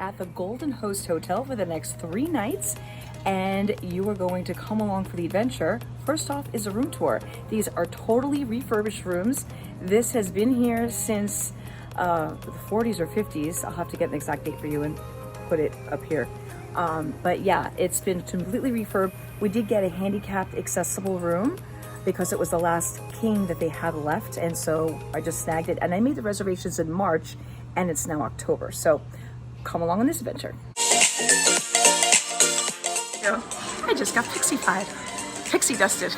at the Golden Host Hotel for the next 3 nights, and you are going to come along for the adventure. First off is a room tour. These are totally refurbished rooms. This has been here since the 40s or 50s. I'll have to get an exact date for you and put it up here. But yeah, it's been completely refurbed. We did get a handicapped accessible room because it was the last king that they had left, and so I just snagged it, and I made the reservations in March and it's now October, so come along on this adventure. I just got pixie-fied, pixie dusted.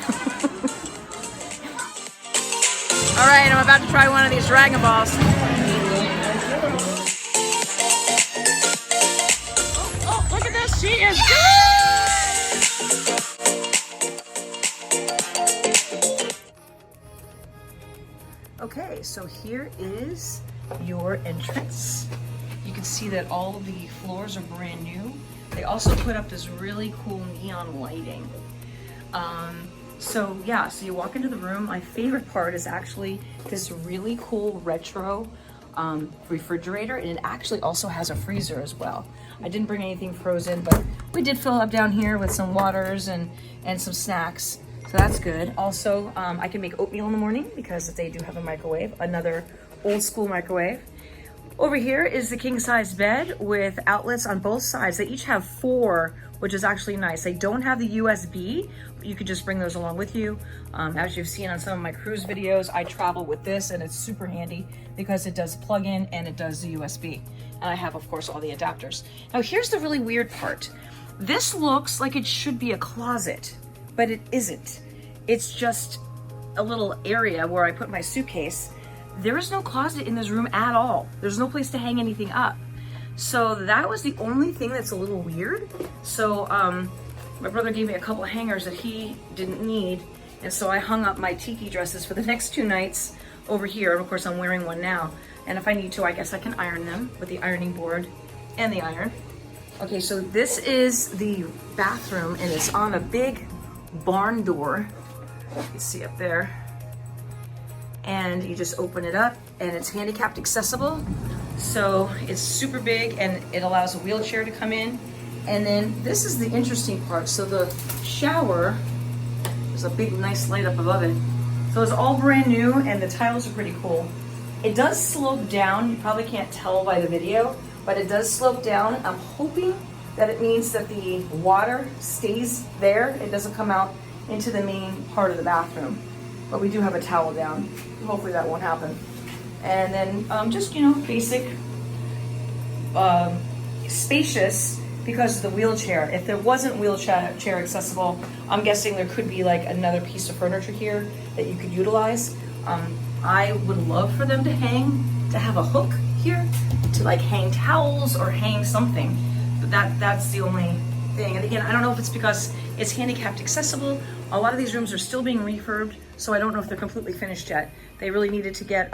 All right, I'm about to try one of these Dragon Balls. Oh, look at this, she is good! Okay, so here is your entrance. You can see that all of the floors are brand new. They also put up this really cool neon lighting. So yeah, so you walk into the room. My favorite part is actually this really cool retro refrigerator, and it actually also has a freezer as well. I didn't bring anything frozen, but we did fill up down here with some waters and some snacks. So that's good. Also, I can make oatmeal in the morning because they do have a microwave, another old school microwave. Over here is the king size bed with outlets on both sides. They each have 4, which is actually nice. They don't have the USB, but you could just bring those along with you. As you've seen on some of my cruise videos, I travel with this, and it's super handy because it does plug in and it does the USB. And I have, of course, all the adapters. Now here's the really weird part. This looks like it should be a closet, but it isn't. It's just a little area where I put my suitcase. There is no closet in this room at all. There's no place to hang anything up. So that was the only thing that's a little weird. So my brother gave me a couple of hangers that he didn't need. And so I hung up my Tiki dresses for the next 2 nights over here. And of course I'm wearing one now. And if I need to, I guess I can iron them with the ironing board and the iron. Okay, so this is the bathroom, and it's on a big barn door. You can see up there. And you just open it up, and it's handicapped accessible. So it's super big, and it allows a wheelchair to come in. And then this is the interesting part. So the shower, there's a big nice light up above it. So it's all brand new, and the tiles are pretty cool. It does slope down. You probably can't tell by the video, but it does slope down. I'm hoping that it means that the water stays there. It doesn't come out into the main part of the bathroom. But we do have a towel down. Hopefully that won't happen. And then just, basic, spacious because of the wheelchair. If there wasn't wheelchair accessible, I'm guessing there could be like another piece of furniture here that you could utilize. I would love for them to have a hook here to like hang towels or hang something. But that's the only thing. And again, I don't know if it's because it's handicapped accessible. A lot of these rooms are still being refurbed, so I don't know if they're completely finished yet. They really needed to get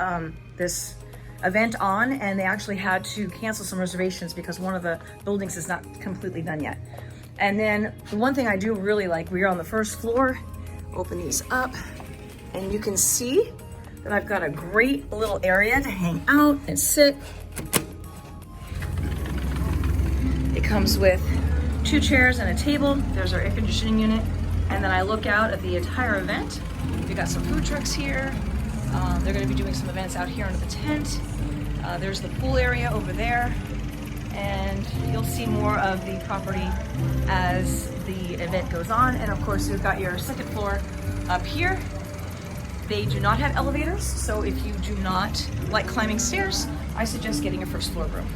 this event on, and they actually had to cancel some reservations because one of the buildings is not completely done yet. And then the one thing I do really like, we're on the first floor. Open these up, and you can see that I've got a great little area to hang out and sit. It comes with 2 chairs and a table. There's our air conditioning unit. And then I look out at the entire event. We got some food trucks here. They're gonna be doing some events out here under the tent. There's the pool area over there. And you'll see more of the property as the event goes on. And of course, we've got your 2nd floor up here. They do not have elevators, so if you do not like climbing stairs, I suggest getting a 1st floor room.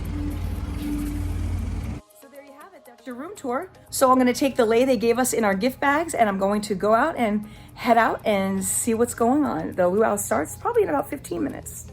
Your room tour. So I'm going to take the lei they gave us in our gift bags, and I'm going to go out and head out and see what's going on. The luau starts probably in about 15 minutes.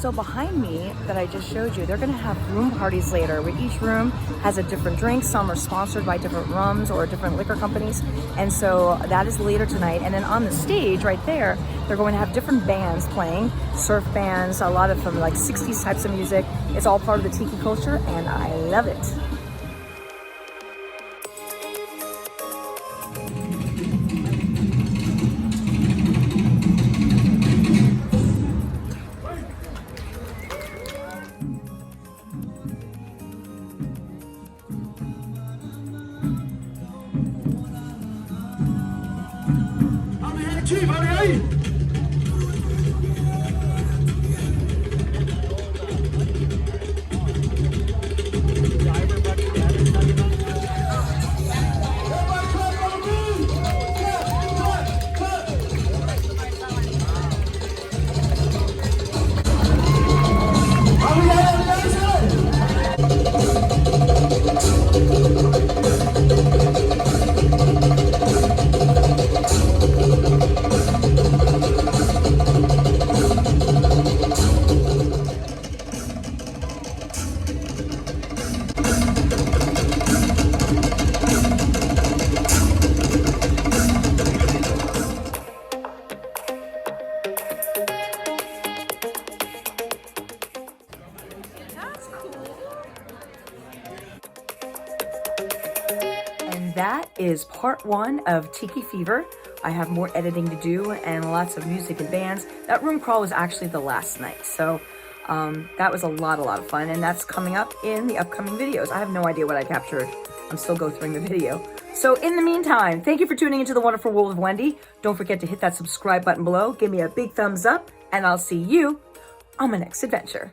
So behind me that I just showed you, they're gonna have room parties later where each room has a different drink. Some are sponsored by different rums or different liquor companies. And so that is later tonight. And then on the stage right there, they're going to have different bands playing, surf bands, a lot of from like 60s types of music. It's all part of the Tiki culture and I love it. That is part 1 of Tiki Fever. I have more editing to do and lots of music and bands. That room crawl was actually the last night. So that was a lot of fun. And that's coming up in the upcoming videos. I have no idea what I captured. I'm still going through the video. So in the meantime, thank you for tuning into the wonderful world of Wendy. Don't forget to hit that subscribe button below. Give me a big thumbs up and I'll see you on my next adventure.